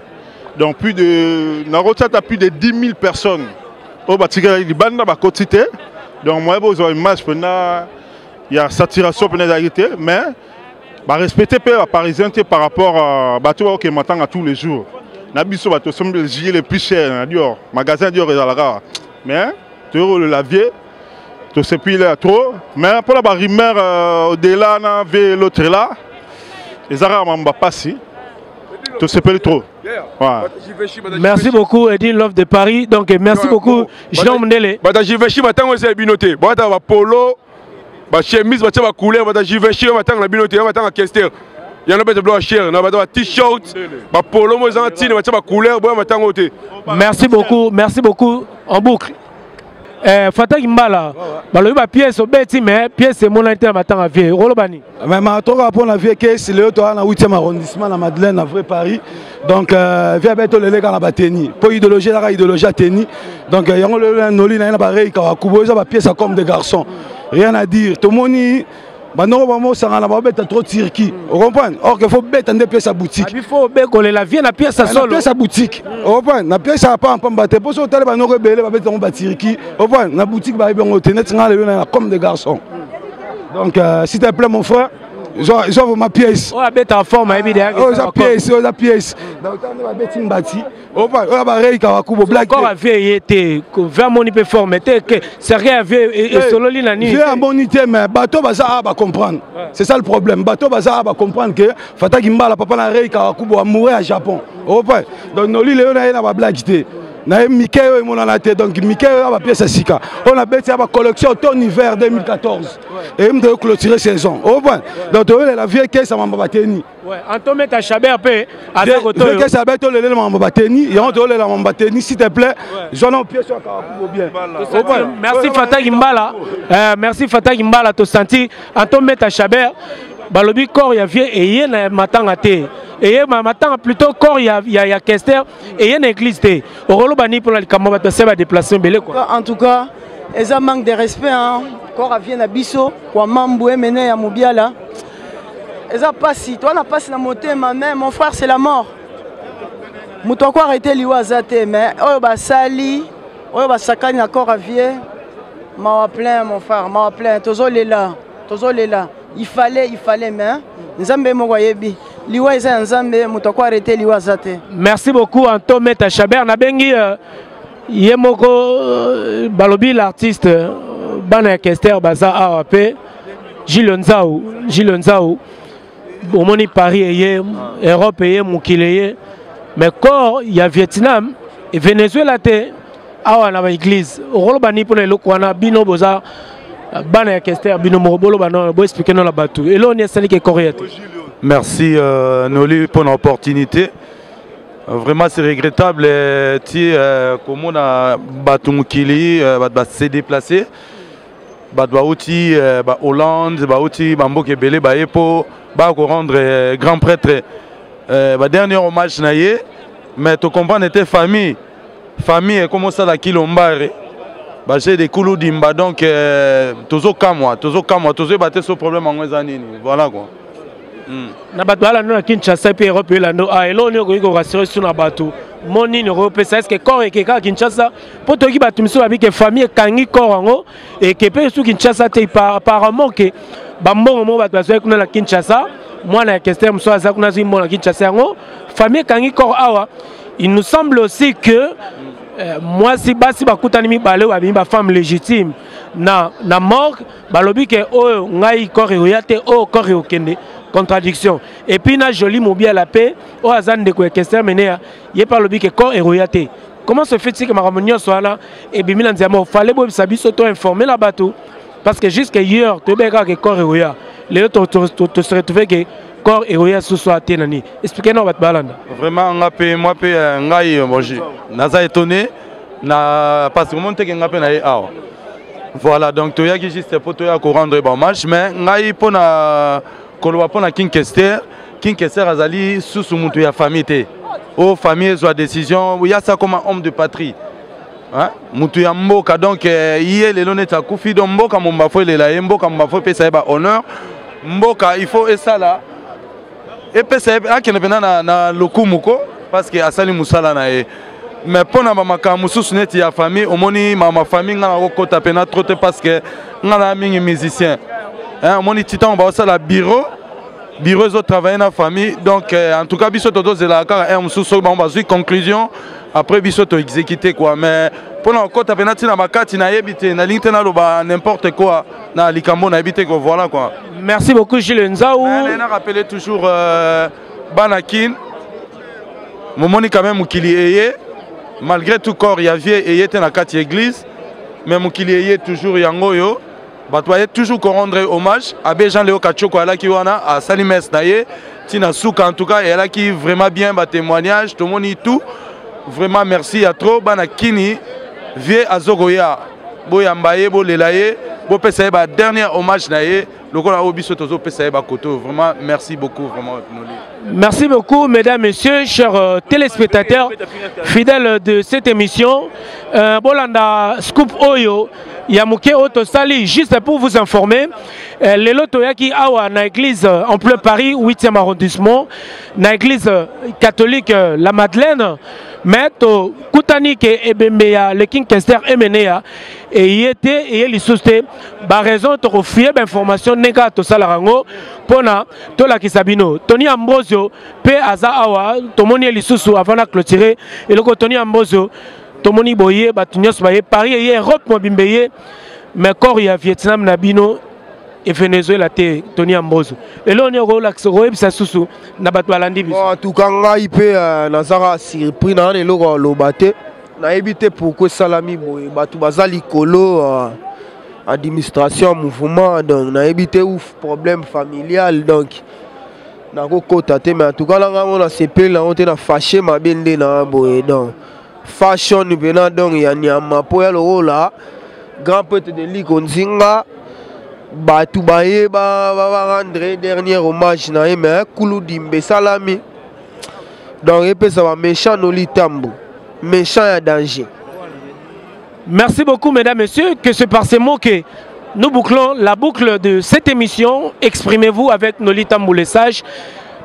Donc plus de 10 000 personnes au bâtiment de Banda à côté. Donc moi vous avez une image il y a saturation mais respecter les Parisiens par rapport à bateau qui m'attend à tous les jours. Nabiso bateau sont les plus chers Dior, magasin Dior et Zalaga. Mais tu le lavier, tu sais plus là trop. Mais pour la rumeur au-delà na l'autre là, les Arabes m'ont pas passé. Tout se peut trop.
Merci beaucoup Edine Love de Paris. Donc merci beaucoup Jean Mundele.
Bata Givenchy matango c'est binoté. Bata va polo, ba chemise bata va couleur, bata Givenchy matango la binoté, matango Kester. Il y en a bête blanc cher, na bata t-shirt, ba polo mo zantine bata va couleur, boy matango té.
Merci beaucoup en boucle. Fataki Mbala, balobi ba pièce obeti mais pièce mon intérêt matin à vie. Rolobani.
Mais ma toka pour la vie que c'est le to na 8e arrondissement na Madeleine na vrai Paris. Donc via beto le lega na bateni. Pour idéologie la idéologie teni. Donc yango le noli na ba rei ka kuboza ba pièce comme des garçons. Rien à dire. Tout moni Maintenant, on va trop Turquie. Vous comprenez? Or, il faut mettre des pièces à boutique.
Il faut mettre la vie à pièce à solo.
La pièce à boutique. Vous comprenez? La pièce à pas en battre. Pour ça, on va nous rebeller, on va mettre en Turquie. Vous comprenez? La boutique va être comme des garçons. Donc, s'il te plaît, mon frère, ils ont ma pièce.
Oh, bête en forme, il y a
la pièce, la pièce. Dans le temps de la bête, une bâtie. Oh, bah, Ray Kawakubo, black.
Encore avait été, vers mon hyper forme, c'est rien, et solo l'inani.
J'ai un bon idée, mais bateau Baza va comprendre. C'est ça le problème. Bateau Baza va comprendre que Fata Gimba, la papa, la Ray Kawakubo a mouru à Japon. Oh, bah, donc, Noli Léon a black. Mickey et mon anaté, donc Mickey a ma pièce à Sika. On a bêté ma collection automne-hiver 2014. Et on doit clôturer saison. Au point. Donc, la vieille caisse à Mambateni.
Ouais, Antoine à Chabert, à ta côté.
La caisse à Beto, le Mambateni. Et on doit la Mambateni, s'il te plaît. J'en ai un pièce sur le bien.
Merci Fatah Gimbala. Merci Fatah Gimbala, tu senti. Antoine à Chabert. Balobi corps il y a vieux et il y a matanga té et ma matanga plutôt corps il y a Kester et il y a une église té au rôle bani pour la camarade de se va déplacer belé quoi.
En tout cas ils ont manque de respect hein corps a vient à biso quoi mamboué mené à Mobiala ils ont pas si toi n'a pas la montée ma mère mon frère c'est la mort muto quoi arrêter liwazate mais oh bah sali oh bah sakani corps a vieux m'a plein mon frère m'a plein tozo là il fallait mais nzambe moko yebi liwa eza nzambe muto ko arrêter liwa zate.
Merci beaucoup Anto Meta Chabert na bengi yemoko balobi l'artiste bana Kester baza AAP Gilles Nzao omoni Paris eye Europe eye mukile mais corps il y a Vietnam et Venezuela te awa na ba église rolo bani pour le kwana bino boza bana Kester bino mobolo bana bo expliquer non la batu et là on est sali que Coréate.
Merci Noli pour l'opportunité. Vraiment c'est regrettable comme on a battu Mukili s'est déplacé Badwaouti Hollande Baouti Bamboke Belé pour rendre grand prêtre dernier hommage naïe mais tu comprends était famille comment ça la Kilombare j'ai des coulous d'imba donc toujours kamwa toujours battre ce problème en voilà quoi.
Na bato ala no Kinshasa pe Europe la no a elo ni ko rassurer sur na bato moni ni Europe ça est-ce que corps et que Kinshasa pour to ki bato miso avec famille kangi corps ngo et que pe sur Kinshasa te apparemment que bambongo mo bato bazo kuna na Kinshasa moi na Kester mso aza kuna zimbo na Kinshasa ngo famille kangi corps awa il nous semble aussi que moi si basi bakutani mi balé wa ba femme légitime na mort balobi que o ngai corps yoyate o corps yokende contradiction et puis na joli mobile la paix au azan de quoi question mené y par le que corps héroïaté comment se fait-il que ma réunion soit là et bien milan diamo fallait bob sabi s'auto informer la bateau parce que jusqu'à hier tu béga que corps héroïa les autres te se retrouver que corps héroïa ce soit tenani expliquez-nous votre balanda
vraiment on a payé moi payé ngai bonjour naza étonné na parce que mon te nga pe na awa voilà donc tu y juste pour toi ko rendre bon match mais ngai pour na koloba pona King Kester azali sous mutu ya famille te o famille soit décision il y a ça comme un homme de patrie hein mutu ya mboka donc yé lelo neta kufi donc mboka momba fo lela mboka momba fo pesa ba honneur mboka il faut et ça là et pesa akene pena na lokumuko parce que asali musala na e mais pona mamaka mususu neti ya famille omoni mama famille ngana okota pena trop parce que ngana mingi musicien. Mon titan va aussi la bureau ils ont travaillé dans la famille donc en tout cas biso todo zela ka un sous ba conclusion après biso to exécuter quoi mais pour la côte penalty na makati na yebité na ligne na loba n'importe quoi na likambo na yebité quoi voilà quoi.
Merci beaucoup Gilles Nzao.
On a rappelé toujours Banakin momoni quand même mukili eye malgré tout corps il y avait eye na kati église mais mukili eye toujours yango yo batwaye toujours qu'on rendre hommage à Jean Léo Kachoko ala ki wana à Salimes naye tina souka en tout cas et là qui vraiment bien ba témoignage tout le monde tout vraiment merci à trop bana kini vie azogoya boya mbaye bo lelaye bo pesa ba dernier hommage naye lokola obiso tozo pesa ba koto vraiment merci beaucoup vraiment Noli.
Merci beaucoup mesdames messieurs chers téléspectateurs fidèles de cette émission Bolanda Scoop Oyo Yamuke Otosali juste pour vous informer les lotoyaki awa na église en plein Paris 8e arrondissement na église catholique La Madeleine mais to kutani ke ebembe ya le King Kester emenea et yete et li soste ba raison to refier ba information neka to sala rango pona to la kisabino Tony Ambrosio pe aza awa to moni li susu avant la clôturer et le Tony Ambrosio to moni boye ba tunyos ba Paris et Europe mo bimbeye mais corps ya Vietnam na bino et Venezuela te Tony Ambrosio et là on est relax roeb sa susu na bato balandi biso
en tout cas ngai pe nazara surpris na le logo lobate na éviter pourquoi salami boye bato bazali kolo administration mouvement donc na éviter ouf problème familial donc na ko kota te mais en tout cas là on a CP là on te na fâché ma bende na boye donc fashion venant donc ya nyama po ya lo là grand peuple de ligue onzinga Batou Baye va rendre dernier hommage na mais Koulou Dimbe Salami donc ça va méchant Noli Tambo méchant à danger.
Merci beaucoup mesdames messieurs que c'est par ces mots que nous bouclons la boucle de cette émission. Exprimez-vous avec Noli Tambo le sage.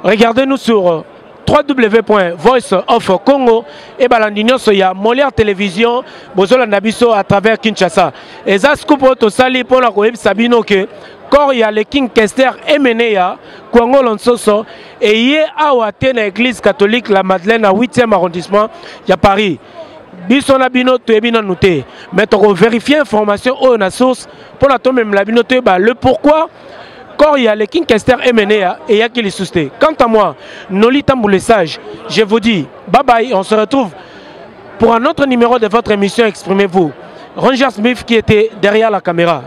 Regardez-nous sur www.voiceofcongo et balandinyo soya Molière Télévision bozola nabiso à travers Kinshasa et ça scoop to sali pour la koyeb sabino que corps ya le King Kester emeneya Kongo lonsoso et yé awate na église catholique la Madeleine à 8e arrondissement ya Paris biso na bino to ebina noté mais to vérifier information au na source pour la to même la bino to ba le pourquoi Quand il y a le King Kester Emenea et il y a qui les sousté. Quant à moi, Noli Tambo le sage, je vous dis bye bye, on se retrouve pour un autre numéro de votre émission Exprimez-vous. Ranger Smith qui était derrière la caméra.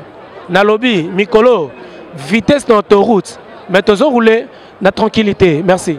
Nalobi, Mikolo, vitesse dans autoroute, mais toujours rouler, la tranquillité. Merci.